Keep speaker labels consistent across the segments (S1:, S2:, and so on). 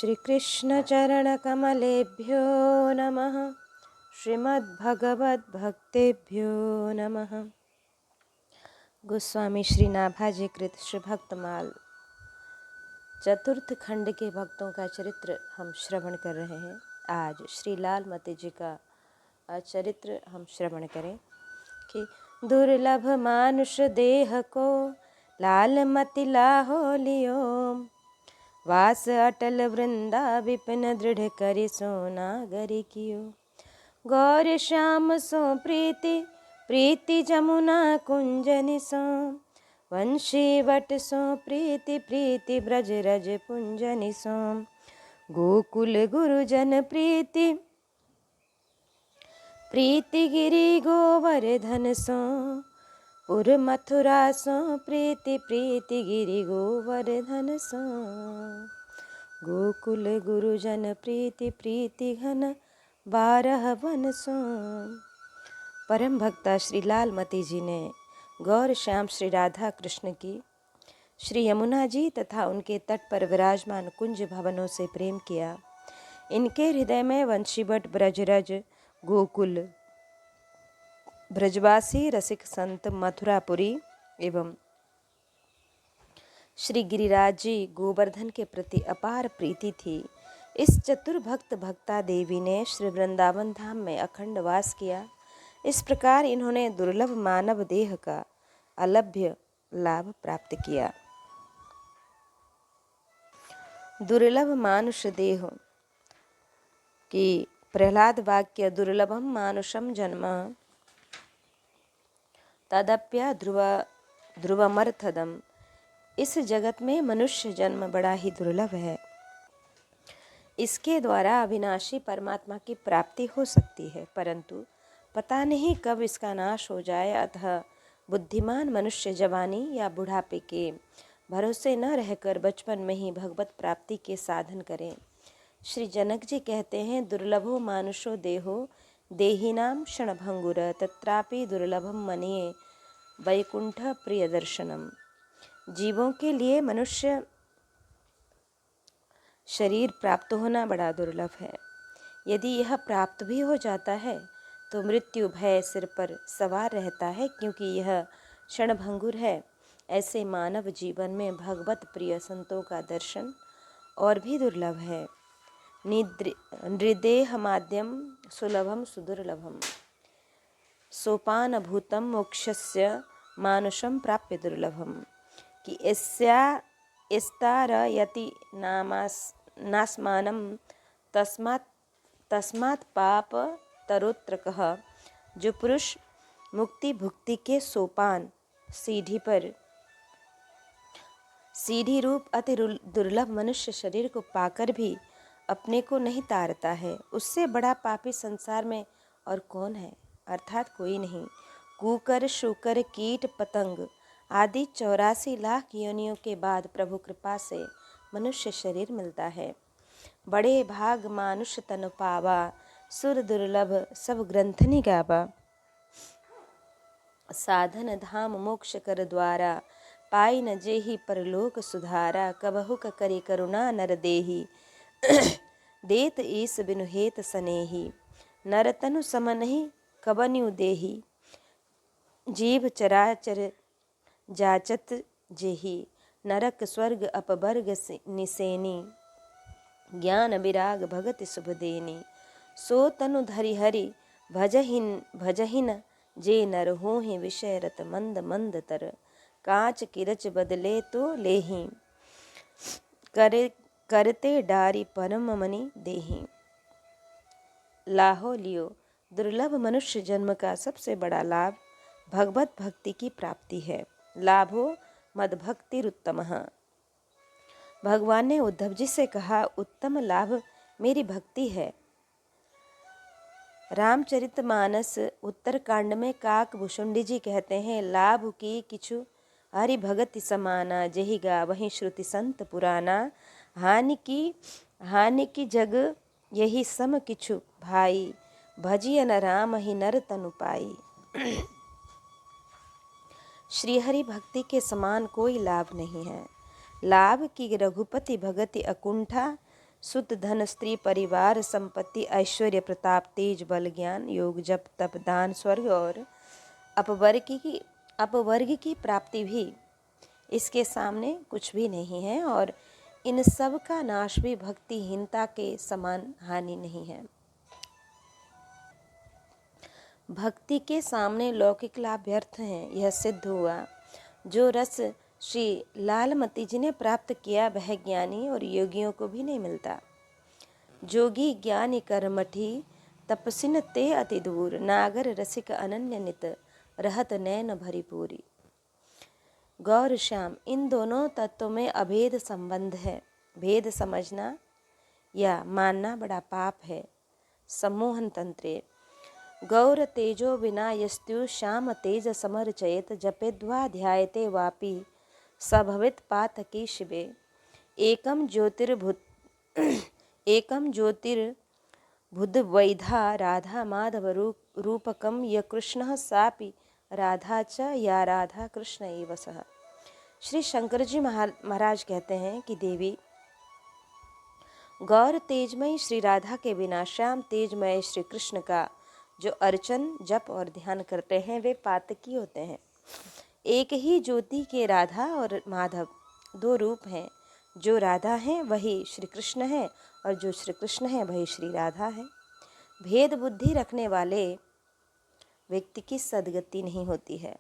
S1: श्रीकृष्णचरणकमलेभ्यो नमः। श्रीमद्भगवद्भक्तेभ्यो नमः। गोस्वामी श्री नाभाजी कृत श्री भक्तमाल चतुर्थ खंड के भक्तों का चरित्र हम श्रवण कर रहे हैं। आज श्री लाल मती जी का चरित्र हम श्रवण करें कि दुर्लभ मानुष देह को लाल मति लाहो लियो, वास अटल वृंदा विपिन दृढ़ करि सोनागरि कियो। गौर श्याम सो प्रीति प्रीति जमुना कुंजनि सो, वंशी वट सो प्रीति प्रीति ब्रज रज पुंजनि सो। गोकुल गुरुजन प्रीति प्रीति गिरि गोवर्धन सो, पुर मथुरा सो प्रीति प्रीति गिरि गोवर्धन सो। गोकुल गुरुजन प्रीति प्रीति घन 12 वन सो। परम भक्ता श्री लाल मती जी ने गौर श्याम श्री राधा कृष्ण की, श्री यमुना जी तथा उनके तट पर विराजमान कुंज भवनों से प्रेम किया। इनके हृदय में वंशीवट ब्रजरज गोकुल ब्रजवासी रसिक संत मथुरापुरी एवं श्री गिरिराज जी गोवर्धन के प्रति अपार प्रीति थी। इस चतुर भक्त भक्ता देवी ने श्री वृंदावन धाम में अखंड वास किया। इस प्रकार इन्होंने दुर्लभ मानव देह का अलभ्य लाभ प्राप्त किया। दुर्लभ मानुष देह की प्रहलाद वाक्य दुर्लभम मानुषम जन्म तदप्य ध्रुवमर्थदम। इस जगत में मनुष्य जन्म बड़ा ही दुर्लभ है। इसके द्वारा अविनाशी परमात्मा की प्राप्ति हो सकती है, परंतु पता नहीं कब इसका नाश हो जाए। अतः बुद्धिमान मनुष्य जवानी या बुढ़ापे के भरोसे न रहकर बचपन में ही भगवत प्राप्ति के साधन करें। श्री जनक जी कहते हैं, दुर्लभो मानुषो देहो देहिनाम क्षणभंगुर तत्रापि दुर्लभम मनिये वैकुंठ प्रिय दर्शनम। जीवों के लिए मनुष्य शरीर प्राप्त होना बड़ा दुर्लभ है। यदि यह प्राप्त भी हो जाता है तो मृत्यु भय सिर पर सवार रहता है, क्योंकि यह क्षणभंगुर है। ऐसे मानव जीवन में भगवत प्रिय संतों का दर्शन और भी दुर्लभ है। नृदेहमाद्यम सुलभम सुदुर्लभम, सोपान भूतम मोक्षस्य मानुषम प्राप्य दुर्लभम। कि यति नास्मानम तस्मात् पाप तरोत्रकः। जो पुरुष मुक्ति भुक्ति के सोपान सीढ़ी रूप अति दुर्लभ मनुष्य शरीर को पाकर भी अपने को नहीं तारता है, उससे बड़ा पापी संसार में और कौन है, अर्थात कोई नहीं। कुकर शूकर कीट पतंग आदि 84 लाख योनियों के बाद प्रभु कृपा से मनुष्य शरीर मिलता है। बड़े भाग मानुष तन पावा, सुर दुर्लभ सब ग्रंथनि गावा। साधन धाम मोक्ष कर द्वारा, पाई न जेहि परलोक सुधारा। कबहु क करि करुणा नर देही, देत ईस बिनु हेत सनेही। नर तनु सम नहीं कबन्यु देही, जीव चराचर जाचत जेहि। नरक स्वर्ग अपवर्ग निसेनी, ज्ञान विराग भगति शुभ देनी। सो तनु धरि हरि भजहिन जे नर होहि, विषय रत मंद मंद तर। कांच किरच बदले तो लेहि, करते डारी परम मनि देहि। लाहो लियो, दुर्लभ मनुष्य जन्म का सबसे बड़ा लाभ भगवत भक्ति की प्राप्ति है। लाभो मद्भक्तिरुत्तमः। भगवान ने उद्धव जी से कहा, उत्तम लाभ मेरी भक्ति है। रामचरितमानस उत्तरकांड में काक भुषुंडी जी कहते हैं, लाभ की किछु हरि भगति समाना, जेहि गा वहीं श्रुति संत पुराना। हानि की जग यही सम किछु भाई, भजिय न राम ही नर तनु पाई। श्रीहरि भक्ति के समान कोई लाभ नहीं है। लाभ की रघुपति भगति अकुंठा, सुत धन स्त्री परिवार संपत्ति ऐश्वर्य प्रताप तेज बल ज्ञान योग जप तप दान स्वर्ग और अपवर्ग की प्राप्ति भी इसके सामने कुछ भी नहीं है और इन सब का नाश भी भक्तिहीनता के समान हानि नहीं है। भक्ति के सामने लौकिक लाभ व्यर्थ हैं, यह सिद्ध हुआ। जो रस श्री लालमती जी ने प्राप्त किया वह ज्ञानी और योगियों को भी नहीं मिलता। जोगी ज्ञानी कर्मठी तपसिन ते अति दूर, नागर रसिक अनन्य नित रहत नैन भरी पूरी। गौर श्याम इन दोनों तत्वों में अभेद संबंध है। भेद समझना या मानना बड़ा पाप है। सम्मोहन तंत्रे गौर तेजो विना यस्तु श्याम तेज समर चेत जपेद्वा ध्यायते वापि सभवित पातकी शिवे। एकम ज्योतिर्बुद्ध वैधा राधा माधव रूपकम य कृष्ण सापि राधा च या राधा कृष्ण एव सह। श्री शंकर जी महाराज कहते हैं कि देवी गौर तेजमयी श्री राधा के बिना श्याम तेजमय श्री कृष्ण का जो अर्चन जप और ध्यान करते हैं वे पातकी होते हैं। एक ही ज्योति के राधा और माधव दो रूप हैं। जो राधा है वही श्री कृष्ण है और जो श्री कृष्ण है वही श्री राधा है। भेद बुद्धि रखने वाले व्यक्ति की सद्गति नहीं होती है।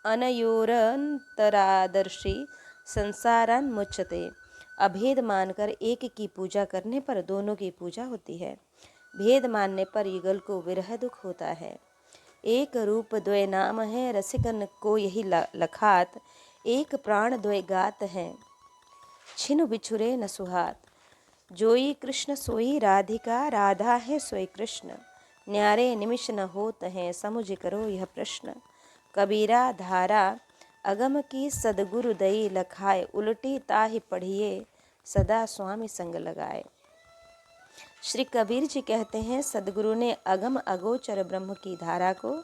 S1: अनयोरंतरादर्शी संसारान मुच्यते। अभेद मानकर एक की पूजा करने पर दोनों की पूजा होती है। भेद मानने पर युगल को विरह दुख होता है। एक रूप द्वय नाम है रसिकन को यही लखात। एक प्राण द्वय गात है छिनु बिछुरे न सुहात। जोई कृष्ण सोई राधिका राधा है सोई कृष्ण। न्यारे निमिष न होत हैं समुझ करो यह प्रश्न। कबीरा धारा अगम की सदगुरु दई लखाए। उल्टी ताहि पढ़िए सदा स्वामी संग लगाए। श्री कबीर जी कहते हैं सदगुरु ने अगम अगोचर ब्रह्म की धारा को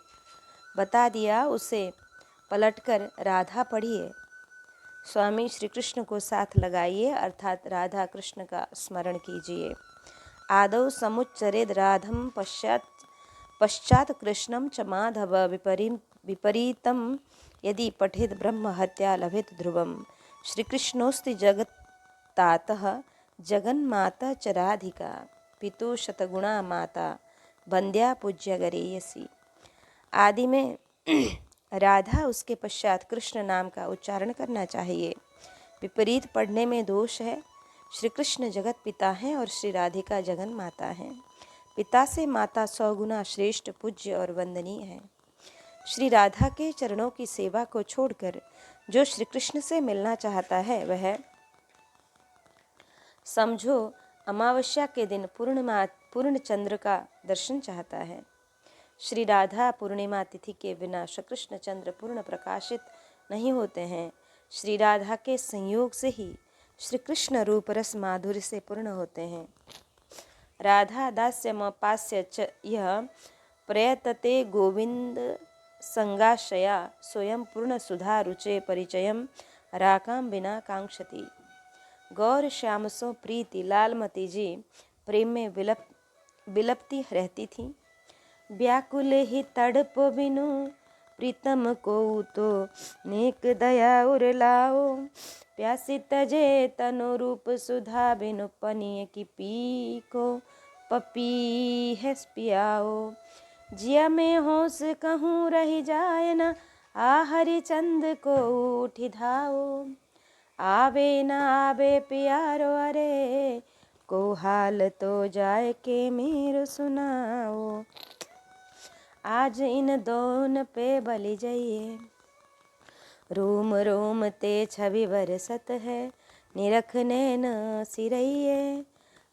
S1: बता दिया, उसे पलटकर राधा पढ़िए, स्वामी श्री कृष्ण को साथ लगाइए अर्थात राधा कृष्ण का स्मरण कीजिए। आदौ समुच्चरेद राधम पश्चात कृष्णम च माधव विपरीतम यदि पठेद ब्रह्म हत्या लभेत ध्रुवम। श्री कृष्णोस्ति जगत्तातः जगन्माता च राधिका पितु शतगुणा माता वंद्या पूज्य गरेयसी। आदि में राधा उसके पश्चात कृष्ण नाम का उच्चारण करना चाहिए। विपरीत पढ़ने में दोष है। श्री कृष्ण जगत पिता हैं और श्री राधिका जगन माता हैं। पिता से माता 100 गुना श्रेष्ठ पूज्य और वंदनीय है। श्री राधा के चरणों की सेवा को छोड़कर जो श्री कृष्ण से मिलना चाहता है वह समझो अमावस्या के दिन पूर्ण चंद्र का दर्शन चाहता है। श्री राधा पूर्णिमा तिथि के बिना श्री कृष्ण चंद्र पूर्ण प्रकाशित नहीं होते हैं। श्री राधा के संयोग से ही श्री कृष्ण रूप रस माधुर्य से पूर्ण होते हैं। राधा दास्यमपास्य च यह प्रयतते गोविंद संगाशया स्वयं पूर्ण सुधा रुचे परिचयम राकाम बिना कांक्षति। गौर श्याम सो प्रीति लालमती जी प्रेम में विलपती रहती थी। व्याकुल ही तड़प बिनु प्रीतम को तो नेक दया उरलाओ। प्यासी तजे तनु रूप सुधा बिनु पनीय की पी को पपी है पियाओ। जिया में होश कहूँ रही जाए न आ हरि चंद को उठी धाओ। आवे न आवे प्यारो अरे को हाल तो जाए के मेरो सुनाओ। आज इन दोन पे बलि जाइए रोम रोम ते छवि बरसत है निरख नैन सिरइये।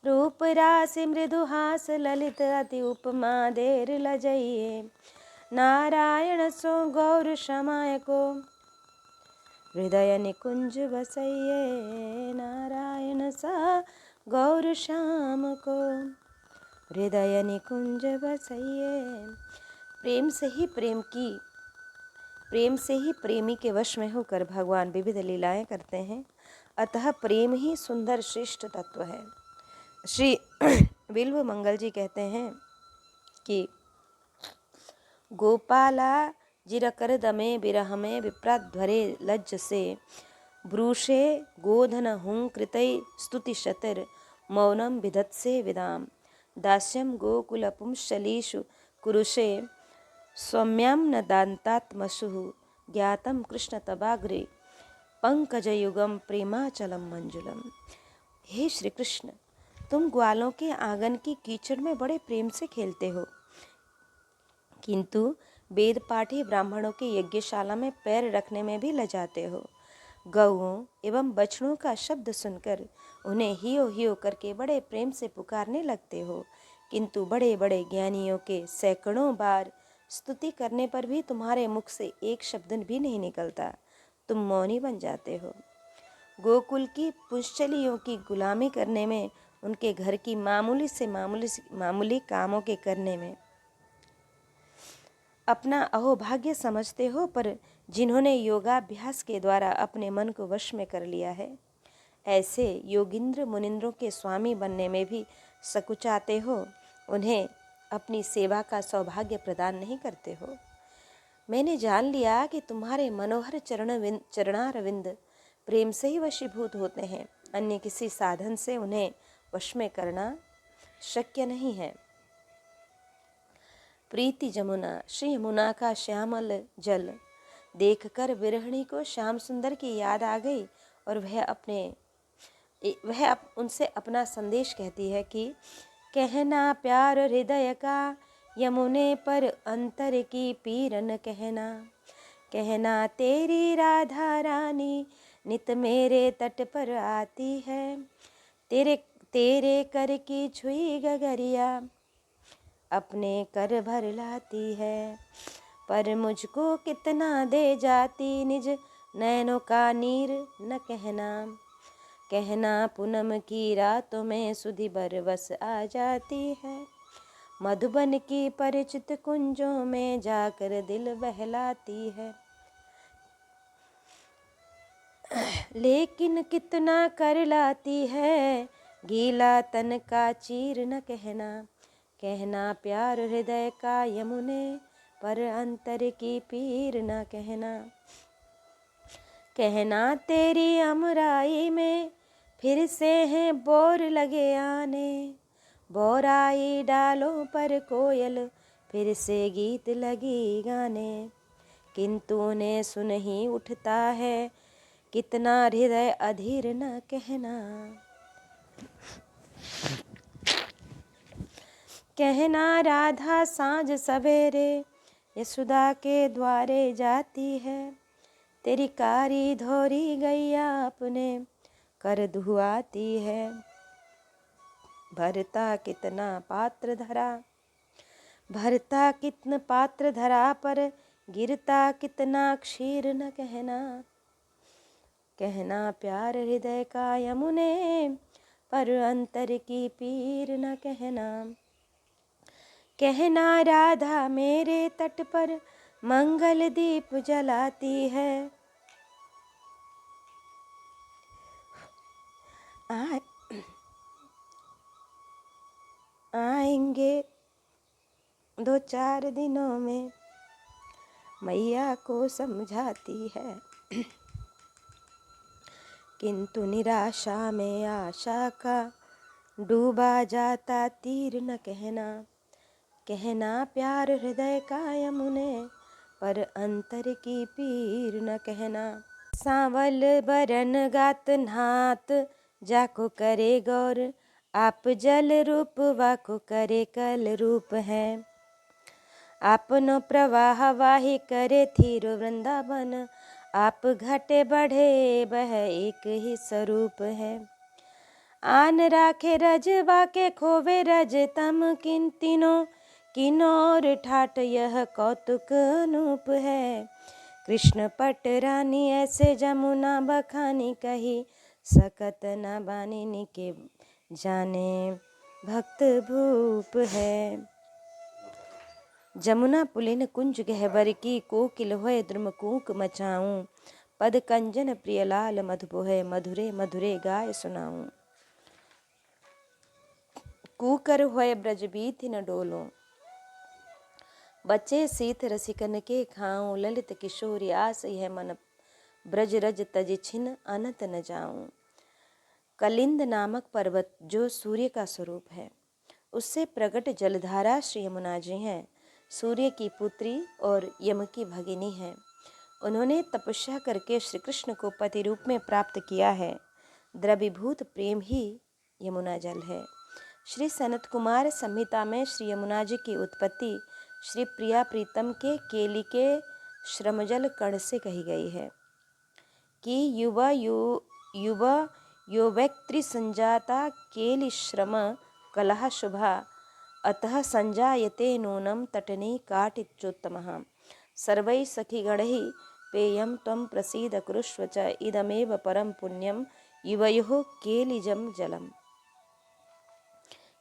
S1: रूप राशि मृदु हास ललित अति उपमा देर लजइये। नारायण सो गौर समाय को हृदय निकुंज बसइये। नारायण सा गौर श्याम को हृदय निकुंज बसइये। प्रेम से ही प्रेम की प्रेम से ही प्रेमी के वश में होकर भगवान विविध लीलाएं करते हैं। अतः प्रेम ही सुंदर श्रेष्ठ तत्व है। श्री बिल्व मंगल जी कहते हैं कि गोपाला जिरकर दमे बिरह में विप्राध्वरे लज्ज से ब्रूषे गोधन हुं कृतै स्तुति शतिर मौनम विधत्से विदाम दास्यम गोकुल पुंशलीषु कुरुषे सौम्यां न दान्तात्मसुः ज्ञातम कृष्ण तबाग्रे पंकजयुगम प्रेमाचलम मंजुलम। हे श्री कृष्ण, तुम ग्वालों के आंगन की कीचड़ में बड़े प्रेम से खेलते हो, किंतु वेद पाठी ब्राह्मणों की यज्ञशाला में पैर रखने में भी लजाते हो। गौओं एवं बछड़ों का शब्द सुनकर उन्हें हियो हियो करके बड़े प्रेम से पुकारने लगते हो, किंतु बड़े बड़े ज्ञानियों के सैकड़ों बार स्तुति करने पर भी तुम्हारे मुख से एक शब्द भी नहीं निकलता, तुम मौनी बन जाते हो। गोकुल की पुंश्चलियों की गुलामी करने में, उनके घर की मामूली से मामूली कामों के करने में अपना अहोभाग्य समझते हो, पर जिन्होंने योगाभ्यास के द्वारा अपने मन को वश में कर लिया है, ऐसे योगिंद्र मुनिंद्रों के स्वामी बनने में भी सकुचाते हो, उन्हें अपनी सेवा का सौभाग्य प्रदान नहीं करते हो। मैंने जान लिया कि तुम्हारे मनोहर चरणारविंद प्रेम से ही वशीभूत होते हैं, अन्य किसी साधन से उन्हें वश में करना शक्य नहीं है। प्रीति जमुना, श्री यमुना का श्यामल जल देखकर विरहिणी को श्याम सुंदर की याद आ गई और वह उनसे अपना संदेश कहती है कि कहना प्यार हृदय का यमुने पर अंतर की पीर न कहना, कहना तेरी राधा रानी नित मेरे तट पर आती है, तेरे कर की छुई गगरिया अपने कर भर लाती है, पर मुझको कितना दे जाती निज नैनों का नीर न कहना, कहना पूनम की रातों में सुधि बरबस आ जाती है, मधुबन की परिचित कुंजों में जाकर दिल बहलाती है, लेकिन कितना कर लाती है गीला तन का चीर न कहना, कहना प्यार हृदय का यमुने पर अंतर की पीर न कहना, कहना तेरी अमराई में फिर से हैं बोर लगे आने, बोराई डालों पर कोयल फिर से गीत लगी गाने, किंतु उन्हें सुन ही उठता है कितना हृदय अधीर न कहना, कहना राधा सांझ सवेरे यशोदा के द्वारे जाती है, तेरी कारी धोरी गैया अपने कर धुआती है, भरता कितना पात्र धरा पर गिरता कितना क्षीर न कहना, कहना प्यार हृदय का यमुने पर अंतर की पीर न कहना, कहना राधा मेरे तट पर मंगल दीप जलाती है, आएंगे 2-4 दिनों में मैया को समझाती है, किंतु निराशा में आशा का डूबा जाता तीर न कहना, कहना प्यार हृदय का यमुने पर अंतर की पीर न कहना, सांवल बरन गात नात जाको करे गौर आप जल रूप वाको करे कल रूप है, आपनो प्रवाह वाही करे थीर वृंदावन, आप घटे बढ़े बह एक ही स्वरूप है, आन राखे रज वाके खोवे रज तम किनोर ठाट यह कौतुक अनूप है, कृष्ण पट रानी ऐसे जमुना बखानी कही सकत न बानी के जाने भक्त भूप है। जमुना पुलिन कुंज गहबर की, कोकिल होय द्रुम कूक मचाऊं, पद कंजन प्रिय लाल मधुपोहे, मधुरे मधुरे गाय सुनाऊं। कूकर होय ब्रज बीथि न डोलो, बच्चे सीत रसिकन के खाऊं, ललित किशोरी आस यह मन, ब्रज रज तज छिन अनंत न जाऊं। कलिंद नामक पर्वत जो सूर्य का स्वरूप है, उससे प्रकट जलधारा श्री यमुना जी हैं। सूर्य की पुत्री और यम की भगिनी है। उन्होंने तपस्या करके श्री कृष्ण को पति रूप में प्राप्त किया है। द्रवीभूत प्रेम ही यमुना जल है। श्री सनत कुमार संहिता में श्री यमुना जी की उत्पत्ति श्री प्रिया प्रीतम के केली के श्रमजल कण से कही गई है कि युवा यो व्यक्ति संजाता केली श्रम कलह शुभा, अतः संजायते नूनम तटने काटिच्योत्तमः। सर्वैः सखिगणैः पेयं त्वं प्रसीद कुरुष्व च, इदमेव परम पुण्यम युवयोः केलिजम जलम।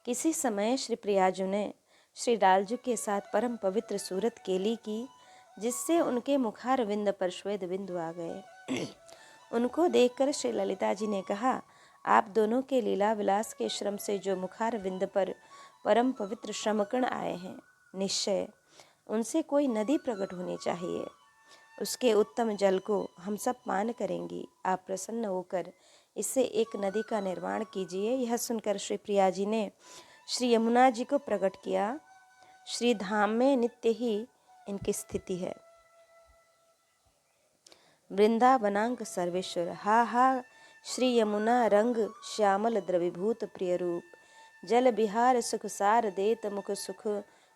S1: किसी समय श्री प्रियाजू ने श्री लालजू के साथ परम पवित्र सूरत केली की, जिससे उनके मुखार विंद पर श्वेत बिंदु आ गए। उनको देखकर श्री ललिता जी ने कहा, आप दोनों के लीला विलास के श्रम से जो मुखार विंद पर परम पवित्र श्रमकण आए हैं, निश्चय उनसे कोई नदी प्रकट होनी चाहिए। उसके उत्तम जल को हम सब पान करेंगी। आप प्रसन्न होकर इससे एक नदी का निर्माण कीजिए। यह सुनकर श्री प्रिया जी ने श्री यमुना जी को प्रकट किया। श्री धाम में नित्य ही इनकी स्थिति है। वृंदावनांक सर्वेश्वर, हा हा श्री यमुना रंग श्यामल द्रविभूत प्रिय रूप, जल बिहार सुख सार देत मुख सुख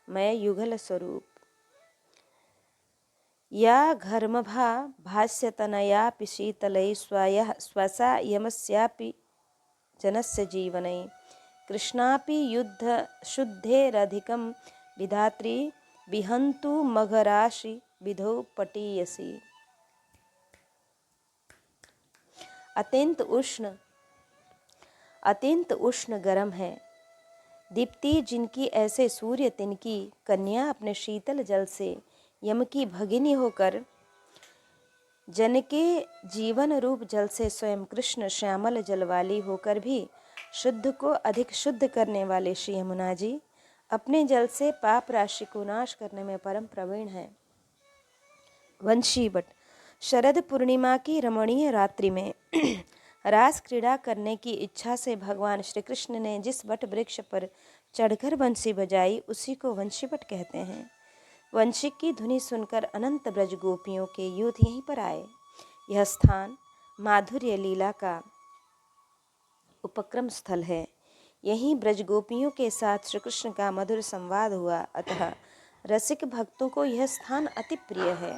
S1: मय युगल स्वरूप। या घर्मभा भाष्य तनया शीतलै, स्वसा यमस्यापि जनस्य जीवनै, कृष्णापि युद्ध शुद्धेरधिकं विधात्री, विहंतु मघराशि विधौ पटीयसी। अत्यंत उष्ण गर्म है। दीप्ति जिनकी ऐसे सूर्य तिनकी, कन्या अपने शीतल जल से यम की भगिनी होकर, जन के जीवन रूप जल से स्वयं कृष्ण श्यामल जल वाली होकर भी शुद्ध को अधिक शुद्ध करने वाले श्री यमुना जी अपने जल से पाप राशि को नाश करने में परम प्रवीण हैं। वंशी बट, शरद पूर्णिमा की रमणीय रात्रि में रास क्रीड़ा करने की इच्छा से भगवान श्री कृष्ण ने जिस वट वृक्ष पर चढ़कर बंसी बजाई, उसी को वंशीवट कहते हैं। वंशी की धुनी सुनकर अनंत ब्रज गोपियों के यूथ यहीं पर आए। यह स्थान माधुर्य लीला का उपक्रम स्थल है। यहीं ब्रज गोपियों के साथ श्री कृष्ण का मधुर संवाद हुआ। अतः रसिक भक्तों को यह स्थान अति प्रिय है।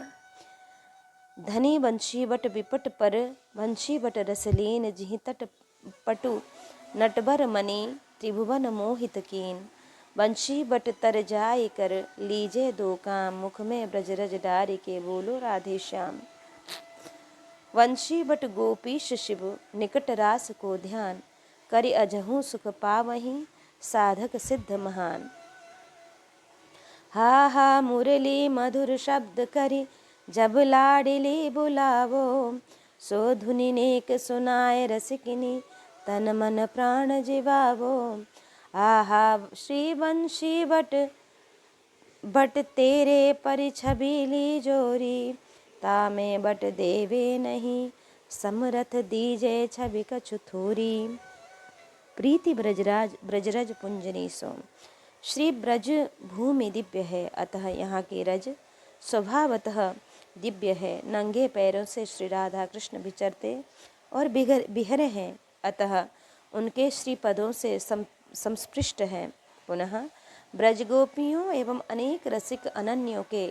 S1: धनी वंशीवट विपट पर, वंशीवट रसलीन, जिहि तट पटु नटबर मणि, त्रिभुवन मोहित कीन। वंशीवट तर जाय कर, लीजे दो काम, मुख में ब्रज रज डारी के, बोलो राधे श्याम। वंशीवट गोपीश शिव, निकट रास को ध्यान, करि अजहू सुख पावहीं, साधक सिद्ध महान। हा हा मुरली मधुर शब्द करि, जब लाडिली बुलावो, सो धुनि नेक सुनाए रसिकिनी, तन मन प्राण जिवावो। आहा श्री वंशी बट तेरे परि छबीली जोरी, तामे बट देवे नहीं, समरथ दीजे छवि कछु थोरी। प्रीति ब्रजरज पुंजनी सो, श्री ब्रज भूमि दिव्य है, अतः यहाँ के रज स्वभावतः दिव्य है। नंगे पैरों से श्री राधा कृष्ण विचरते और बिहरे हैं, अतः उनके श्री पदों से संस्पृष्ट हैं। पुनः ब्रजगोपियों एवं अनेक रसिक अनन्यों के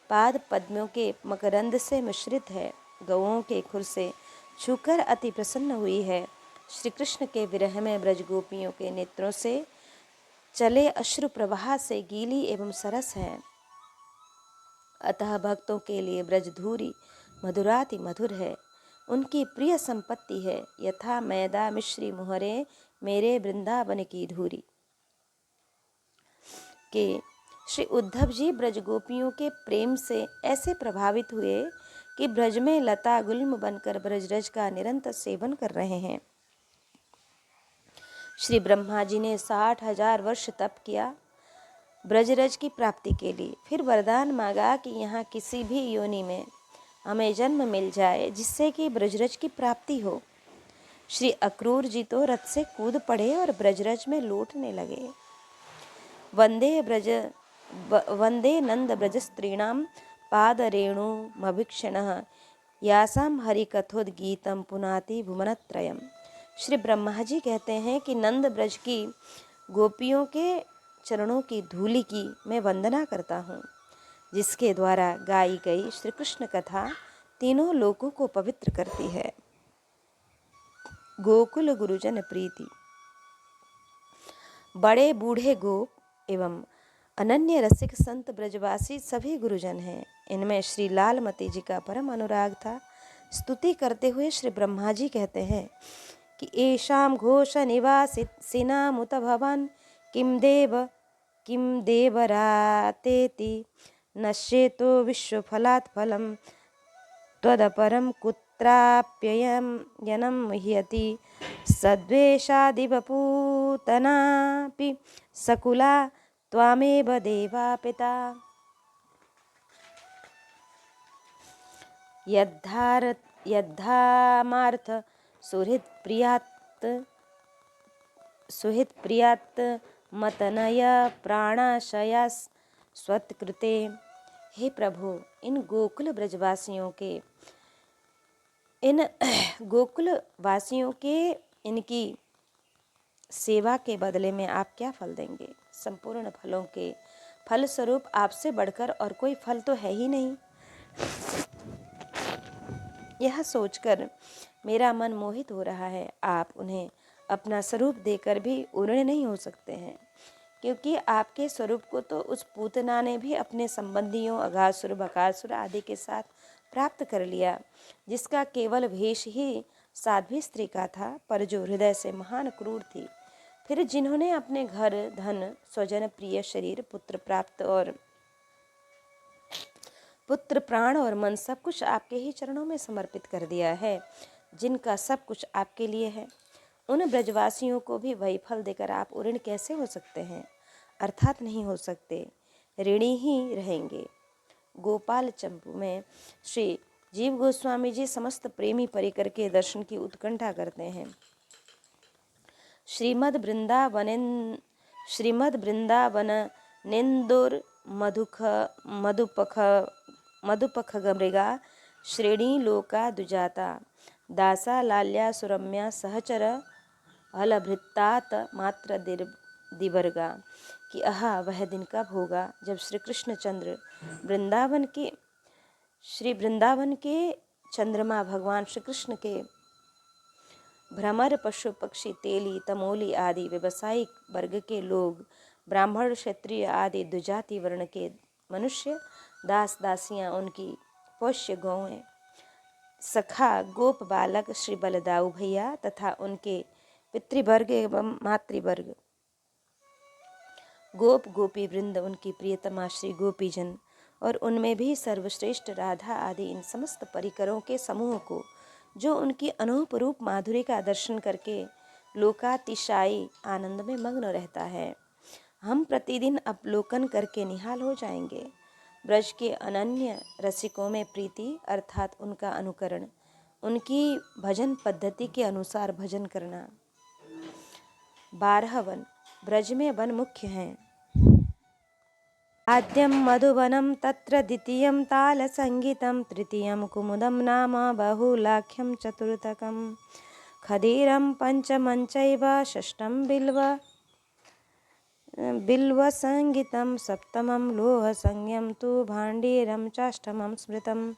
S1: पाद पद्मों के मकरंद से मिश्रित है। गौओं के खुर से छूकर अति प्रसन्न हुई है। श्री कृष्ण के विरह में ब्रजगोपियों के नेत्रों से चले अश्रु प्रवाह से गीली एवं सरस है। अतः भक्तों के लिए ब्रजधूरी मधुराति मधुर है, उनकी प्रिय संपत्ति है। यथा मैदा मिश्री मुहरे, मेरे वृंदावन की धूरी। के श्री उद्धव जी ब्रज गोपियों के प्रेम से ऐसे प्रभावित हुए कि ब्रज में लता गुल्म बनकर ब्रजरज का निरंतर सेवन कर रहे हैं। श्री ब्रह्मा जी ने 60,000 वर्ष तप किया ब्रजरज की प्राप्ति के लिए। फिर वरदान मांगा कि यहाँ किसी भी योनि में हमें जन्म मिल जाए जिससे कि ब्रजरज की प्राप्ति हो। श्री अक्रूर जी तो रथ से कूद पड़े और ब्रजरज में लौटने लगे। वंदे नंद ब्रज स्त्रीणां पाद रेणुमभीक्षणः यासां हरिकथोद्गीतं पुनाति भुवनत्रयम्। श्री ब्रह्मा जी कहते हैं कि नंद ब्रज की गोपियों के चरणों की धूलि की मैं वंदना करता हूँ, जिसके द्वारा गाई गई श्री कृष्ण कथा तीनों लोकों को पवित्र करती है। गोकुल गुरुजन प्रीति। बड़े बूढ़े गोप एवं अनन्य रसिक संत ब्रजवासी सभी गुरुजन हैं। इनमें श्री लालमती जी का परम अनुराग था। स्तुति करते हुए श्री ब्रह्मा जी कहते हैं कि एषां घोष निवासिनामुत भवान् किं देवरातेति नश्येतो विश्वफलात् फलं त्वदपरं कुत्राप्ययनं ह्यति सद्वेषादिवपूतनापि सकुला त्वामेव देवा पिता। यद्धामार्थ सुहृत्प्रियात् मतनय प्राणाशया स्वत्कृते। हे प्रभु, इन गोकुलवासियों के इनकी सेवा के बदले में आप क्या फल देंगे? संपूर्ण फलों के फल स्वरूप आपसे बढ़कर और कोई फल तो है ही नहीं। यह सोचकर मेरा मन मोहित हो रहा है। आप उन्हें अपना स्वरूप देकर भी उन्हें नहीं हो सकते हैं, क्योंकि आपके स्वरूप को तो उस पूतना ने भी अपने संबंधियों अघासुर बकासुर आदि के साथ प्राप्त कर लिया, जिसका केवल वेश ही साध्वी स्त्री का था, पर जो हृदय से महान क्रूर थी। फिर जिन्होंने अपने घर, धन, स्वजन, प्रिय शरीर, पुत्र प्राण और मन सब कुछ आपके ही चरणों में समर्पित कर दिया है, जिनका सब कुछ आपके लिए है, उन ब्रजवासियों को भी वही फल देकर आप ऋणी कैसे हो सकते हैं? अर्थात नहीं हो सकते, ऋणी ही रहेंगे। गोपाल चंपू में श्री जीव गोस्वामी जी समस्त प्रेमी परिकर के दर्शन की उत्कंठा करते हैं। श्रीमद् वृंदावन निंदुर मधुपख गमृगा श्रेणी लोका दुजाता दासा लाल्या सुरम्या सहचर हलभृत्तात मात्र दिवर्गा। कि आहा, वह दिन कब होगा जब श्री कृष्णचंद्र वृंदावन के चंद्रमा भगवान श्री कृष्ण के भ्रमर, पशु पक्षी, तेली, तमोली आदि व्यवसायिक वर्ग के लोग, ब्राह्मण, क्षत्रिय आदि द्विजाति वर्ण के मनुष्य, दास दासियां, उनकी पोष्य गौएं, सखा गोप बालक श्री बलदाऊ भैया तथा उनके पितृवर्ग एवं मातृवर्ग, गोप गोपी वृंद, उनकी प्रियतमा श्री गोपीजन और उनमें भी सर्वश्रेष्ठ राधा आदि इन समस्त परिकरों के समूह को, जो उनकी अनूप माधुरी का दर्शन करके लोकातिशायी आनंद में मग्न रहता है, हम प्रतिदिन अवलोकन करके निहाल हो जाएंगे। ब्रज के अनन्य रसिकों में प्रीति अर्थात उनका अनुकरण, उनकी भजन पद्धति के अनुसार भजन करना। 12 वन। ब्रज में वन मुख्य हैं। आद्यं मधुवनं तत्र द्वितीयं तालसंगीतं तृतीयं कुमुदं नाम बहुलाख्यं चतुर्थकं खदीरं पंचमं चैव षष्ठं बिल्वसंगीतं सप्तमं लोहसंज्ञं तु भाण्डीरं चाष्टमं स्मृतं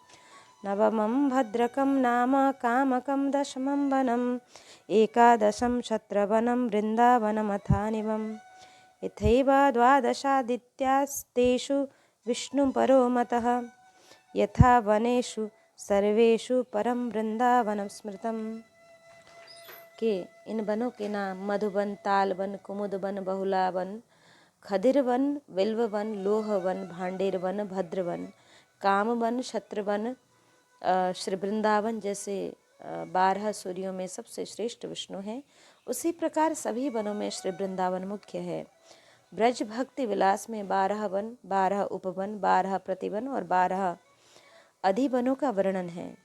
S1: नवमं भद्रकं नाम कामकं दशमं वनम् एकादशं छत्रवनं वृन्दावनमथानिवम् यथैव द्वादशादित्यास्तेषु विष्णुपरो मतः यथा वनेषु सर्वेषु परम वृंदावनम स्मृतम। के इन वनों के नाम मधुवन, ताल वन, कुमुद वन, बहुला वन, खदिरवन, बिल्ववन, लोहवन, भांडेरवन, भद्रवन, कामवन, शत्रुवन, श्री वृंदावन जैसे 12 सूर्यों में सबसे श्रेष्ठ विष्णु हैं, उसी प्रकार सभी वनों में श्री वृंदावन मुख्य है। ब्रज भक्ति विलास में 12 वन, 12 उपवन, 12 प्रतिवन और 12 अधिवनों का वर्णन है।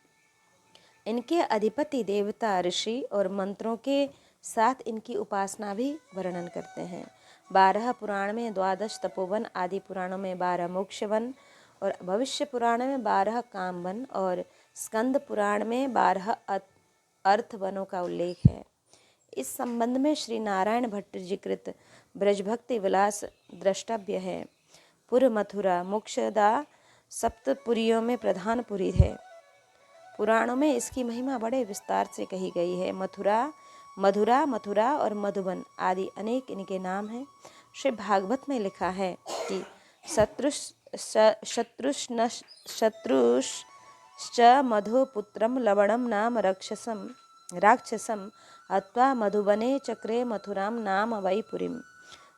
S1: इनके अधिपति देवता, ऋषि और मंत्रों के साथ इनकी उपासना भी वर्णन करते हैं। 12 पुराण में 12 तपोवन, आदि पुराणों में 12 मोक्षवन और भविष्य पुराण में 12 कामवन और स्कंद पुराण में 12 अर्थवनों का उल्लेख है। इस संबंध में श्री नारायण भट्ट जी कृत ब्रजभक्ति विलास द्रष्टव्य है। पुर मथुरा मोक्षदा सप्तपुरियों में प्रधान पुरी है। पुराणों में इसकी महिमा बड़े विस्तार से कही गई है। मधुरा, मथुरा और मधुबन आदि अनेक इनके नाम हैं। श्री भागवत में लिखा है कि शत्रुश्च मधुपुत्रम लवणम नाम राक्षसम अत्वा मधुबने चक्रे मथुराम नाम वै पुरीम।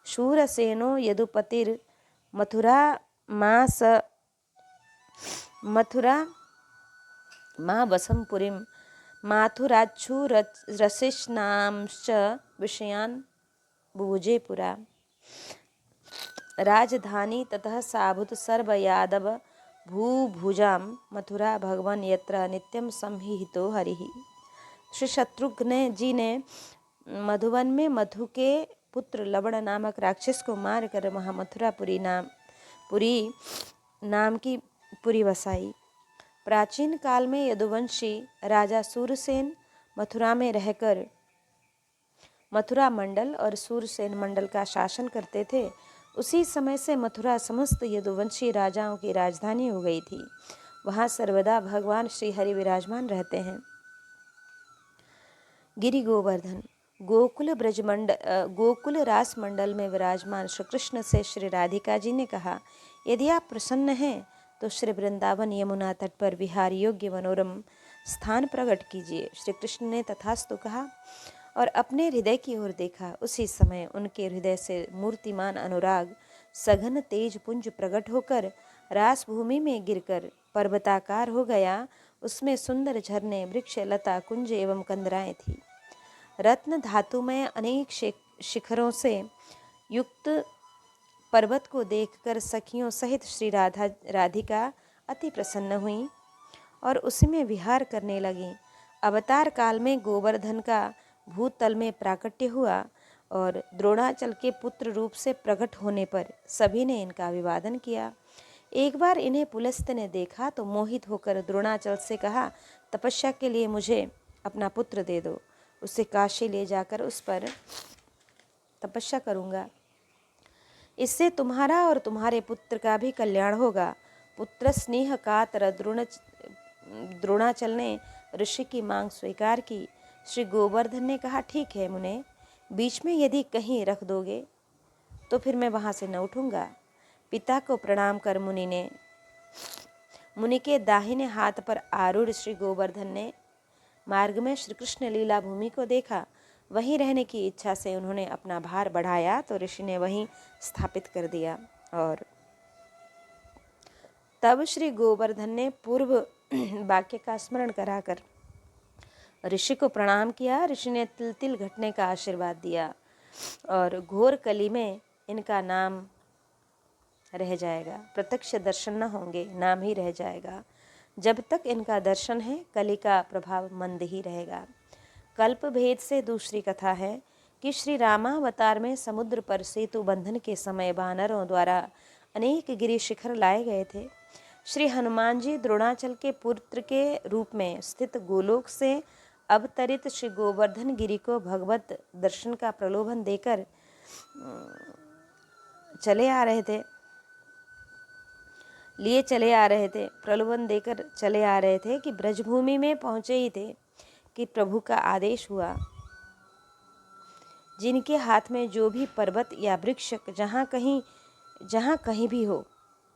S1: शूरसेनो यदुपतिर्मथुरा मा वसम पुरीम माथुराच्छु रसिष्णांश्च विषयान बुभुजे पुरा। राजधानी ततः साभूत सर्व यादव भूभुजाम मथुरा भगवान यत्र नित्यम संहितो हरिः। श्री शत्रुघ्न जी ने मधुवन में मधु के पुत्र लवण नामक राक्षस को मारकर वहाँ मथुरापुरी नाम की पुरी बसाई। प्राचीन काल में यदुवंशी राजा सूरसेन मथुरा में रहकर मथुरा मंडल और सूरसेन मंडल का शासन करते थे। उसी समय से मथुरा समस्त यदुवंशी राजाओं की राजधानी हो गई थी। वहाँ सर्वदा भगवान श्री हरि विराजमान रहते हैं। गिरि गोवर्धन गोकुल रास मंडल में विराजमान श्री कृष्ण से श्री राधिका जी ने कहा, यदि आप प्रसन्न हैं तो श्री वृंदावन यमुना तट पर विहार योग्य मनोरम स्थान प्रकट कीजिए। श्री कृष्ण ने तथास्तु कहा और अपने हृदय की ओर देखा। उसी समय उनके हृदय से मूर्तिमान अनुराग सघन तेज पुंज प्रकट होकर रास भूमि में गिरकर पर्वताकार हो गया। उसमें सुंदर झरने, वृक्ष, लता, कुंज एवं कंदराएं थी। रत्न धातु में अनेक शिखरों से युक्त पर्वत को देखकर सखियों सहित श्री राधिका अति प्रसन्न हुई और उसी में विहार करने लगी। अवतार काल में गोवर्धन का भूतल में प्राकट्य हुआ और द्रोणाचल के पुत्र रूप से प्रकट होने पर सभी ने इनका अभिवादन किया। एक बार इन्हें पुलस्त्य ने देखा तो मोहित होकर द्रोणाचल से कहा, तपस्या के लिए मुझे अपना पुत्र दे दो, उसे काशी ले जाकर उस पर तपस्या करूँगा। इससे तुम्हारा और तुम्हारे पुत्र का भी कल्याण होगा। पुत्र स्नेह कातर द्रोणाचल ने ऋषि की मांग स्वीकार की। श्री गोवर्धन ने कहा, ठीक है मुने, बीच में यदि कहीं रख दोगे तो फिर मैं वहाँ से न उठूँगा। पिता को प्रणाम कर मुनि के दाहिने हाथ पर आरूढ़ श्री गोवर्धन ने मार्ग में श्री कृष्ण लीला भूमि को देखा। वहीं रहने की इच्छा से उन्होंने अपना भार बढ़ाया तो ऋषि ने वहीं स्थापित कर दिया। और तब श्री गोवर्धन ने पूर्व वाक्य का स्मरण कराकर ऋषि को प्रणाम किया। ऋषि ने तिल तिल घटने का आशीर्वाद दिया और घोर कली में इनका नाम रह जाएगा। प्रत्यक्ष दर्शन न होंगे, नाम ही रह जाएगा। जब तक इनका दर्शन है कली का प्रभाव मंद ही रहेगा। कल्प भेद से दूसरी कथा है कि श्री रामावतार में समुद्र पर सेतु बंधन के समय वानरों द्वारा अनेक गिरि शिखर लाए गए थे। श्री हनुमान जी द्रोणाचल के पुत्र के रूप में स्थित गोलोक से अवतरित श्री गोवर्धन गिरि को भगवत दर्शन का प्रलोभन देकर चले आ रहे थे प्रलोभन देकर चले आ रहे थे कि ब्रजभूमि में पहुँचे ही थे कि प्रभु का आदेश हुआ, जिनके हाथ में जो भी पर्वत या वृक्ष जहाँ कहीं भी हो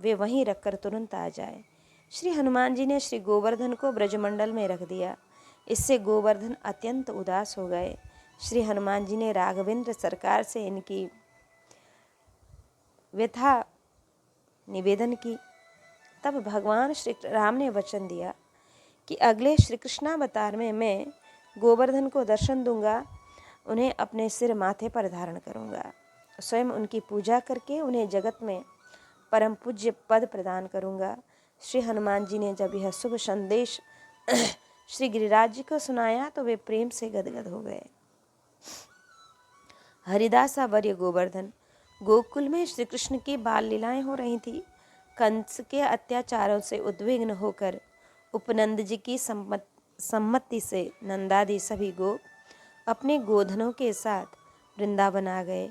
S1: वे वहीं रखकर तुरंत आ जाए। श्री हनुमान जी ने श्री गोवर्धन को ब्रजमंडल में रख दिया। इससे गोवर्धन अत्यंत उदास हो गए। श्री हनुमान जी ने राघवेंद्र सरकार से इनकी व्यथा निवेदन की। तब भगवान श्री राम ने वचन दिया कि अगले श्री कृष्णावतार में मैं गोवर्धन को दर्शन दूंगा, उन्हें अपने सिर माथे पर धारण करूंगा, स्वयं उनकी पूजा करके उन्हें जगत में परम पूज्य पद प्रदान करूंगा। श्री हनुमान जी ने जब यह शुभ संदेश श्री गिरिराज जी को सुनाया तो वे प्रेम से गदगद हो गए। हरिदासा वर्य गोवर्धन। गोकुल में श्री कृष्ण की बाल लीलाएं हो रही थी। कंस के अत्याचारों से उद्विग्न होकर उपनंद जी की सम्मति से नंदादि सभी गोप अपने गोधनों के साथ वृंदावन आ गए।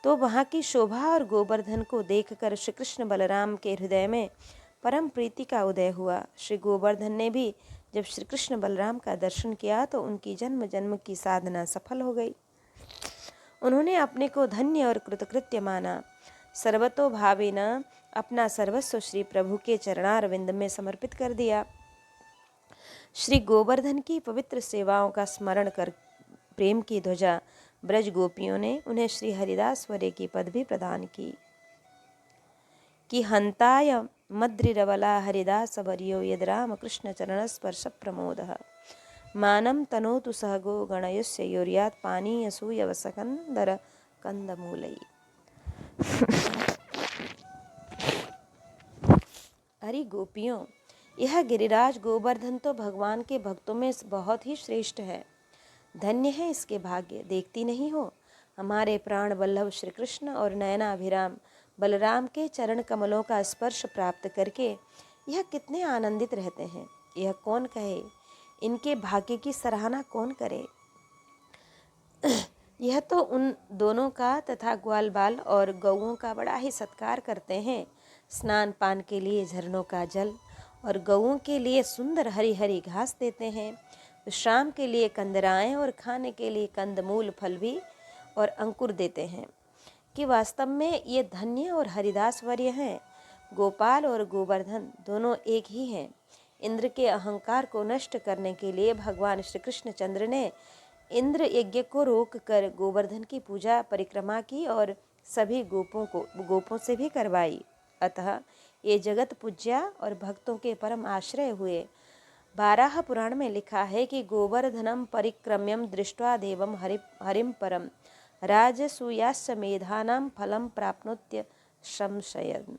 S1: तो वहाँ की शोभा और गोवर्धन को देखकर श्री कृष्ण बलराम के हृदय में परम प्रीति का उदय हुआ। श्री गोवर्धन ने भी जब श्री कृष्ण बलराम का दर्शन किया तो उनकी जन्म जन्म की साधना सफल हो गई। उन्होंने अपने को धन्य और कृतकृत्य माना। सर्वतोभावेन अपना सर्वस्व श्री प्रभु के चरणारविंद में समर्पित कर दिया। श्री गोवर्धन की पवित्र सेवाओं का स्मरण कर प्रेम की ध्वजा ब्रज गोपियों ने उन्हें श्री हरिदास वर्य की पदवी प्रदान की कि हंताय मद्रिरवला हरिदास वर्यो यद राम कृष्ण चरण स्पर्श प्रमोदः मानम तनोतु सहगो गणयस्य योर्यात् पानीय सूय वसकंदर कंदमूलई। अरे गोपियों, यह गिरिराज गोवर्धन तो भगवान के भक्तों में बहुत ही श्रेष्ठ है। धन्य है इसके भाग्य। देखती नहीं हो, हमारे प्राण वल्लभ श्री कृष्ण और नयनाभिराम बलराम के चरण कमलों का स्पर्श प्राप्त करके यह कितने आनंदित रहते हैं। यह कौन कहे, इनके भाग्य की सराहना कौन करे। यह तो उन दोनों का तथा ग्वाल बाल और गौओं का बड़ा ही सत्कार करते हैं। स्नान पान के लिए झरनों का जल और गौओं के लिए सुंदर हरी हरी घास देते हैं। विश्राम के लिए कंदराएं और खाने के लिए कंदमूल फल भी और अंकुर देते हैं। कि वास्तव में ये धन्य और हरिदास वर्य हैं। गोपाल और गोवर्धन दोनों एक ही हैं। इंद्र के अहंकार को नष्ट करने के लिए भगवान श्री कृष्ण चंद्र ने इंद्र यज्ञ को रोक कर गोवर्धन की पूजा परिक्रमा की और सभी गोपों से भी करवाई। अतः ये जगत पूज्या और भक्तों के परम आश्रय हुए। 12 पुराण में लिखा है कि गोवर्धनम परिक्रम्यम दृष्ट्वा देवम हरिम परम राजसूयाश्च मेधानां फलम प्राप्नोत्य संशयन्।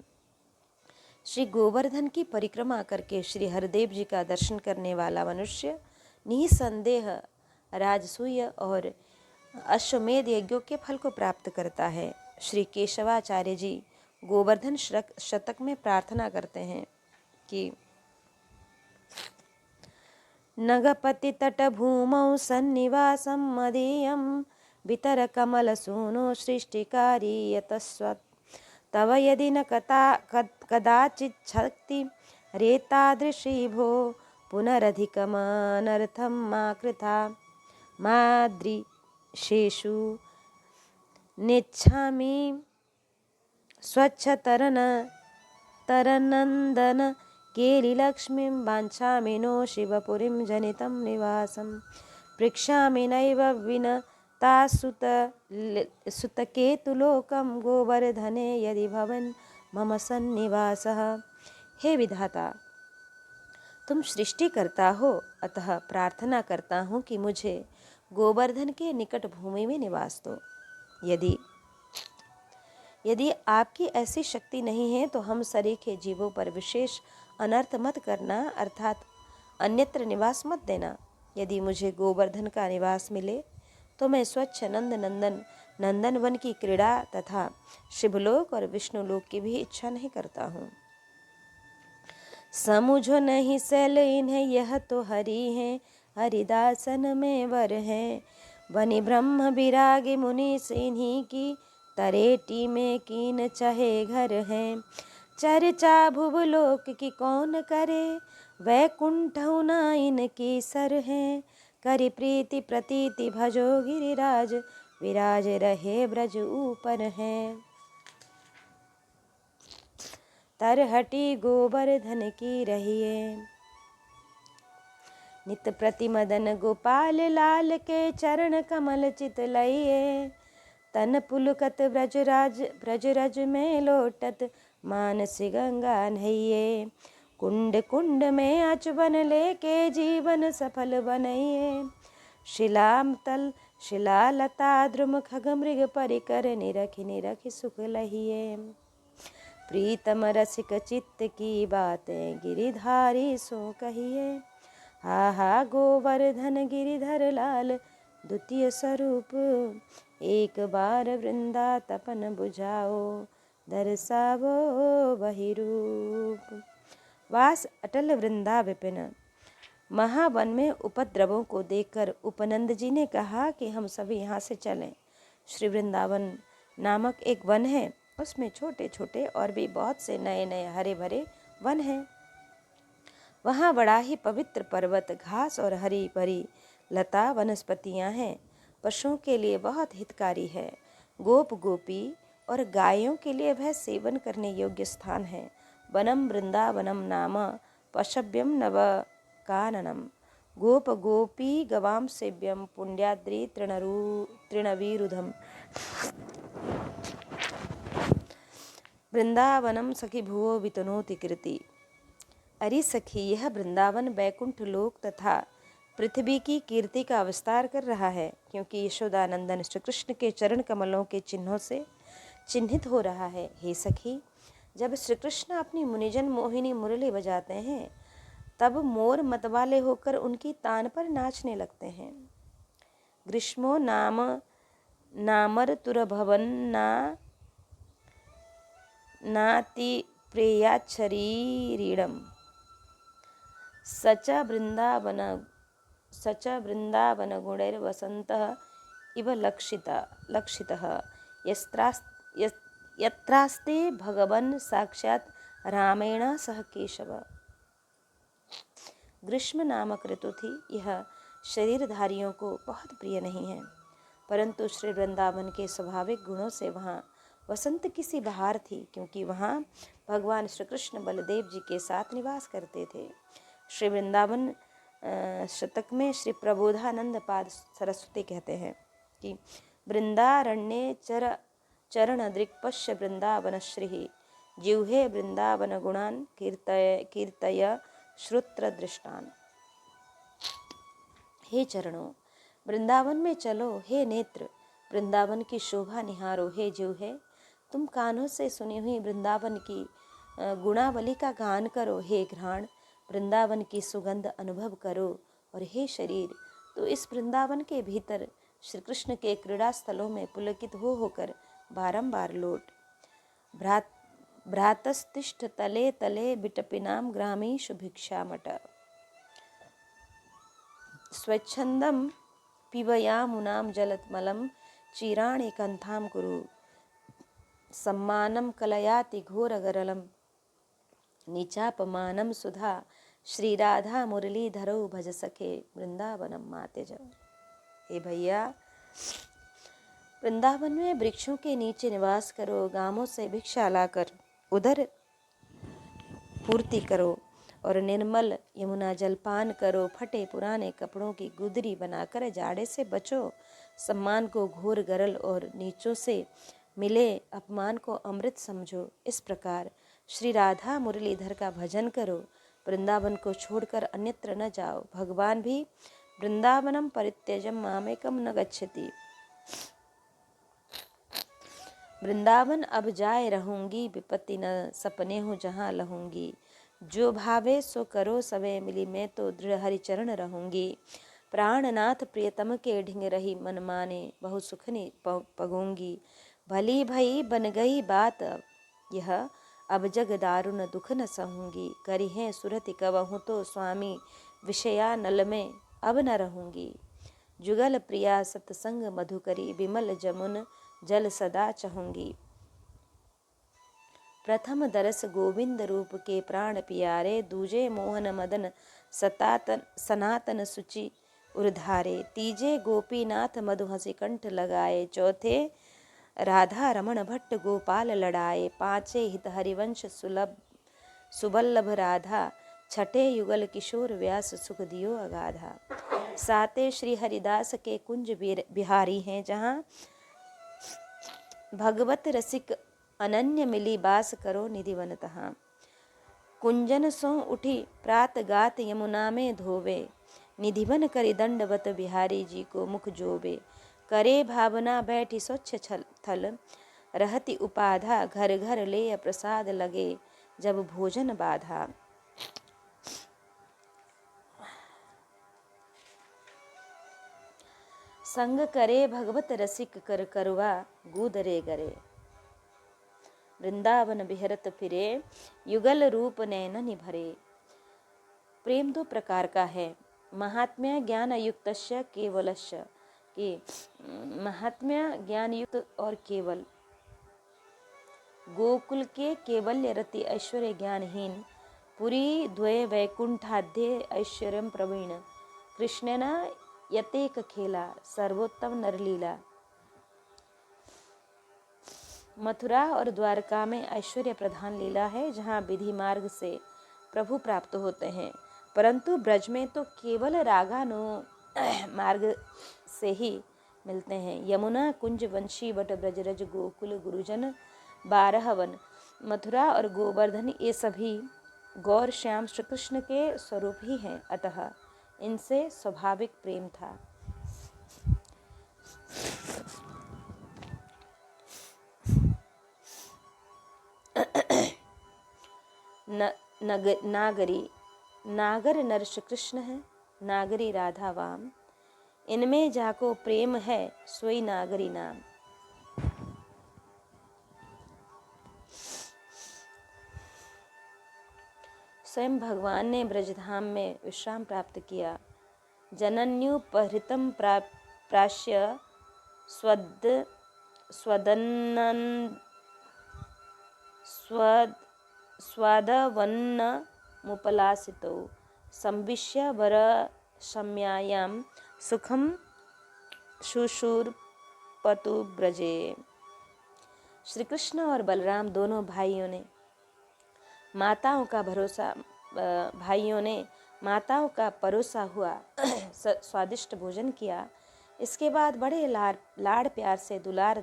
S1: श्री गोवर्धन की परिक्रमा करके श्री हरदेव जी का दर्शन करने वाला मनुष्य निसंदेह राजसूय और अश्वमेध यज्ञों के फल को प्राप्त करता है। श्री केशवाचार्य जी गोवर्धन शतक में प्रार्थना करते हैं कि नगपति तट भूमौ सन्निवासं मदीयं वितर कमल सूनो सृष्टिकारी यतस्वत् तव यदि न कदाचित् शक्ति रेतादृशी भो पुनरधिकमनर्थं मा कृथा मादृशेषु नेच्छामि तरनंदन केलिलक्ष्मीं वाञ्छामि नो शिवपुरीं जनितं निवासं पृक्षामि नैव सुतकेतुलोकं गोवर्धने यदि भवन मम सन्निवासः। हे विधाता, तुम सृष्टि करता हो, अतः प्रार्थना करता हूँ कि मुझे गोवर्धन के निकट भूमि में निवास दो। यदि आपकी ऐसी शक्ति नहीं है तो हम सरीखे जीवों पर विशेष अनर्थ मत करना, अर्थात अन्यत्र निवास मत देना। यदि मुझे गोवर्धन का निवास मिले तो मैं स्वच्छ नंदन वन की क्रीड़ा तथा शिवलोक और विष्णुलोक की भी इच्छा नहीं करता हूँ। समुझो नहीं सैल इन्हें, यह तो हरि हैं, हरिदासन में वर हैं। बनि ब्रह्म विरागे मुनि इन्हीं की, तरेटी में कीन चहे घर हैं। चर्चा भुवलोक की कौन करे, वैकुंठ न इनकी सर हैं। करि प्रीति प्रतीति भजो गिरिराज, विराज रहे ब्रज ऊपर हैं। तरहटी गोवर्धन की रहिए, नित प्रति मदन गोपाल लाल के चरण कमल चित लइए। तन पुलकत ब्रजराज में लोटत, मानस गंगा नहिए। कुंड कुंड में अचबन लेके, जीवन सफल बनइए। शिलातल शिलालता द्रुम खग मृग परिकर, निरखि निरखि सुख लहिए। प्रीतम रसिक चित्त की बातें, गिरिधारी सो कहिए। हा हा गोवर्धन गिरिधर लाल, द्वितीय स्वरूप। एक बार वृंदा तपन बुझाओ, दर्शावो वही रूप। वास अटल वृंदा विपिन। महावन में उपद्रवों को देखकर उपनंद जी ने कहा कि हम सभी यहाँ से चलें। श्री वृंदावन नामक एक वन है, उसमें छोटे छोटे और भी बहुत से नए नए हरे भरे वन हैं। वहाँ बड़ा ही पवित्र पर्वत, घास और हरी भरी लता वनस्पतियाँ हैं। पशुओं के लिए बहुत हितकारी है। गोप गोपी और गायों के लिए वह सेवन करने योग्य स्थान है। वनम वृंदावनम नाम पशव्यम नव काननम, गोप गोपी गवाम सेव्यम, पुण्याद्रि तृणवीरुधम। वृंदावनम सखी भुवो वितनोति कीर्ति। अरे सखी, यह वृंदावन बैकुंठ लोक तथा पृथ्वी की कीर्ति का विस्तार कर रहा है, क्योंकि यशोदानंदन श्री कृष्ण के चरण कमलों के चिन्हों से चिन्हित हो रहा है। हे सखी, जब श्री कृष्ण अपनी मुनिजन मोहिनी मुरली बजाते हैं, तब मोर मतवाले होकर उनकी तान पर नाचने लगते हैं। ग्रीष्मो नाम नामरतुरभवन्ना नाति प्रेयाच्छरीरीडम, सच वृंदावन गुणैर्वसन्तः इव लक्षितः यत्रास्ते भगवन् साक्षात् रामेण सह केशव। ग्रीष्म नामक ऋतु थी, यह शरीरधारियों को बहुत प्रिय नहीं है, परंतु श्री वृंदावन के स्वाभाविक गुणों से वहाँ वसंत की सी बहार थी, क्योंकि वहाँ भगवान श्री कृष्ण बलदेव जी के साथ निवास करते थे। श्री वृंदावन शतक में श्री प्रबोधानंद पाद सरस्वती कहते हैं कि वृंदारण्ये चरण दृक्पश्य वृंदावन श्री, जिह्वे वृंदावन गुणान कीर्तय श्रुत्र दृष्टान। हे चरणों, वृंदावन में चलो। हे नेत्र, वृंदावन की शोभा निहारो। हे जिह्वे, तुम कानों से सुनी हुई वृंदावन की गुणावली का गान करो। हे घ्राण, वृंदावन की सुगंध अनुभव करो। और हे शरीर, तो इस वृंदावन के भीतर श्री कृष्ण के क्रीड़ा स्थलों में पुलकित होकर बारंबार लौट। भ्रातस्तिष्ठ तले तले बिटपिनाम ग्रामीषु भिक्षामट, स्वच्छंदम पिबयामुनाम जलतमलम, चीराणि कंथाम कुरु, सम्मानम कलयाति घोरगरलम, नीचापमानम सुधा, श्री राधा मुरलीधरौ भज सखे, वृंदावनम मातेज। हे भैया, वृंदावन में वृक्षों के नीचे निवास करो, गांवों से भिक्षा लाकर उधर पूर्ति करो और निर्मल यमुना जलपान करो। फटे पुराने कपड़ों की गुदरी बनाकर जाड़े से बचो। सम्मान को घोर गरल और नीचों से मिले अपमान को अमृत समझो। इस प्रकार श्री राधा मुरलीधर का भजन करो। वृंदावन को छोड़कर अन्यत्र न जाओ। भगवान भी वृंदावनम परित्यजम मामेकम न गच्छति। वृंदावन अब जाए रहूंगी, विपत्ति न सपने हो जहाँ लहूंगी। जो भावे सो करो सवे मिली, मैं तो दृढ़ हरिचरण रहूंगी। प्राणनाथ प्रियतम के ढिंग रही, मन माने बहु सुखनी पगूंगी। भली भई बन गई बात यह, अब जग दारुण दुख न सहूंगी। करी है सुरति कवहूँ तो स्वामी, विषया नल में अब न रहूंगी। जुगल प्रिया सत्संग मधुकरी, विमल जमुन जल सदा चहूंगी। प्रथम दरस गोविंद रूप के प्राण प्यारे, दूजे मोहन मदन सनातन सुचि उर्धारे। तीजे गोपीनाथ मधु हंसी कंठ लगाए, चौथे राधा रमण भट्ट गोपाल लड़ाए। पांचे हित हरिवंश सुबल्लभ राधा, छठे युगल किशोर व्यास सुख दियो अगाधा। साते श्री हरिदास के कुंज बिहारी हैं, जहाँ भगवत रसिक अनन्य मिली बास करो निधिवन तहाँ। कुंजन सो उठी प्रात गात यमुना में धोवे, निधिवन करि दंडवत बिहारी जी को मुख जोबे। करे भावना बैठी स्वच्छ थल, रहति उपाधा घर घर ले प्रसाद लगे, जब भोजन बाधा। संग करे भगवत रसिक कर करवा, गूदरे गरे। वृंदावन बिहरत फिरे, युगल रूप नैननि भरे। प्रेम दो प्रकार का है, महात्म्य ज्ञान युक्तस्य केवलस्य, कि महात्म्य ज्ञान युक्त और केवल। गोकुल के केवल्य रति ऐश्वर्य ज्ञानहीन, पुरी द्वय वैकुंठाध्ये ऐश्वर्यम प्रवीण। कृष्णना यतेक खेला, सर्वोत्तम नरलीला। मथुरा और द्वारका में ऐश्वर्य प्रधान लीला है, जहाँ विधि मार्ग से प्रभु प्राप्त होते हैं, परंतु ब्रज में तो केवल रागानु मार्ग से ही मिलते हैं। यमुना कुंज वंशी बट ब्रजरज गोकुल गुरुजन 12 वन। मथुरा और गोवर्धन ये सभी गौर श्याम श्री कृष्ण के स्वरूप ही हैं, अतः इनसे स्वाभाविक प्रेम था। नागरी, नागर नर श्री कृष्ण है, नागरी राधा वाम। इनमें जाको प्रेम है, सोई नागरी नाम। स्वयं भगवान ने ब्रजधाम में विश्राम प्राप्त किया। जनन्युपहृतं प्राश्य स्वादवन्नमुपलासितौ, संविश्य वरशम्यायां सुखम शुशुरपतु ब्रजे। श्री कृष्ण और बलराम दोनों भाइयों ने माताओं का परोसा हुआ स्वादिष्ट भोजन किया। इसके बाद बड़े लाड़ प्यार से दुलार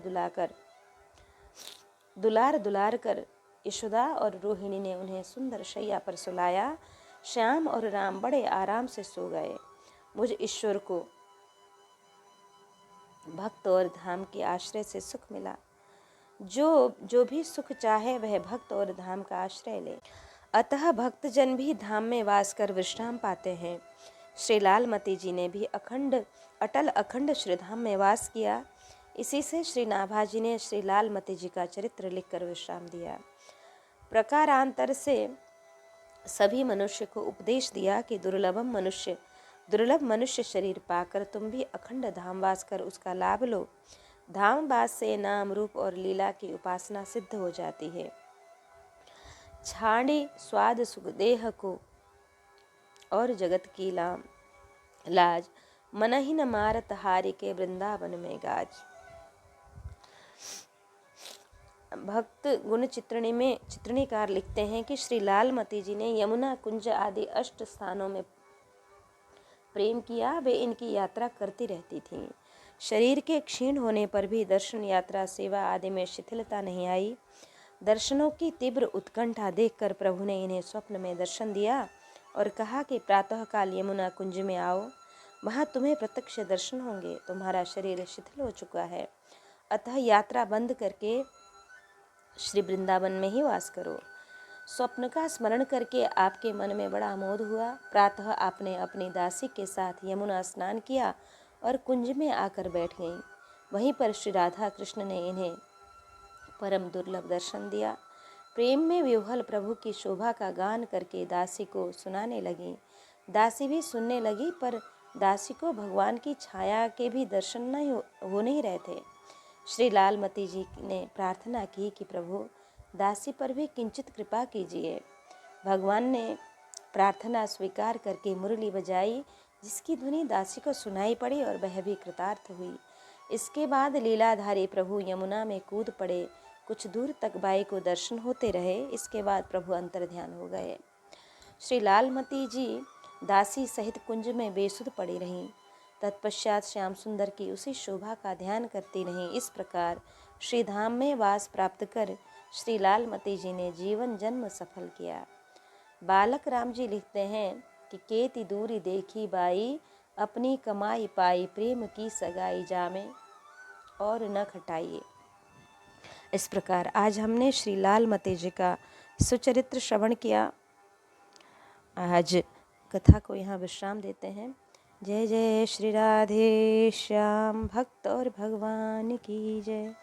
S1: कर यशोदा और रोहिणी ने उन्हें सुंदर शैया पर सुलाया। श्याम और राम बड़े आराम से सो गए। मुझ ईश्वर को भक्त और धाम के आश्रय से सुख मिला। जो भी सुख चाहे वह भक्त और धाम का आश्रय ले, अतः भक्तजन भी धाम में वास कर विश्राम पाते हैं। श्री लालमती जी ने भी अटल अखंड श्रीधाम में वास किया। इसी से श्री नाभाजी ने श्री लालमती जी का चरित्र लिखकर विश्राम दिया। प्रकारांतर से सभी मनुष्य को उपदेश दिया कि दुर्लभ मनुष्य शरीर पाकर तुम भी अखंड धामवास कर उसका लाभ लो। धामवास से नाम रूप और लीला की उपासना सिद्ध हो जाती है। छाड़ी स्वाद सुख देह को और जगत की लाज, मन ही न मारत हारि के वृंदावन में गाज। भक्त गुण चित्रणी में चित्रणीकार लिखते हैं कि श्री लालमती जी ने यमुना कुंज आदि 8 स्थानों में प्रेम किया। वे इनकी यात्रा करती रहती थीं। शरीर के क्षीण होने पर भी दर्शन यात्रा सेवा आदि में शिथिलता नहीं आई। दर्शनों की तीव्र उत्कंठा देखकर प्रभु ने इन्हें स्वप्न में दर्शन दिया और कहा कि प्रातःकाल यमुना कुंज में आओ, वहाँ तुम्हें प्रत्यक्ष दर्शन होंगे। तुम्हारा शरीर शिथिल हो चुका है, अतः यात्रा बंद करके श्री वृंदावन में ही वास करो। स्वप्न का स्मरण करके आपके मन में बड़ा मोद हुआ। प्रातः आपने अपनी दासी के साथ यमुना स्नान किया और कुंज में आकर बैठ गईं। वहीं पर श्री राधा कृष्ण ने इन्हें परम दुर्लभ दर्शन दिया। प्रेम में विह्वल प्रभु की शोभा का गान करके दासी को सुनाने लगी। दासी भी सुनने लगी, पर दासी को भगवान की छाया के भी दर्शन हो नहीं रहे थे। श्री लालमती जी ने प्रार्थना की कि प्रभु दासी पर भी किंचित कृपा कीजिए। भगवान ने प्रार्थना स्वीकार करके मुरली बजाई, जिसकी ध्वनि दासी को सुनाई पड़ी और वह भी कृतार्थ हुई। इसके बाद लीलाधारी प्रभु यमुना में कूद पड़े। कुछ दूर तक बाई को दर्शन होते रहे। इसके बाद प्रभु अंतर्ध्यान हो गए। श्री लालमती जी दासी सहित कुंज में बेसुध पड़ी रहीं। तत्पश्चात श्याम सुंदर की उसी शोभा का ध्यान करती रहीं। इस प्रकार श्री धाम में वास प्राप्त कर श्री लालमती जी ने जीवन जन्म सफल किया। बालक राम जी लिखते हैं कि केति दूरी देखी बाई, अपनी कमाई पाई प्रेम की सगाई जामे और न खटाइए। इस प्रकार आज हमने श्री लालमती जी का सुचरित्र श्रवण किया। आज कथा को यहाँ विश्राम देते हैं। जय जय श्री राधे श्याम भक्त और भगवान की जय।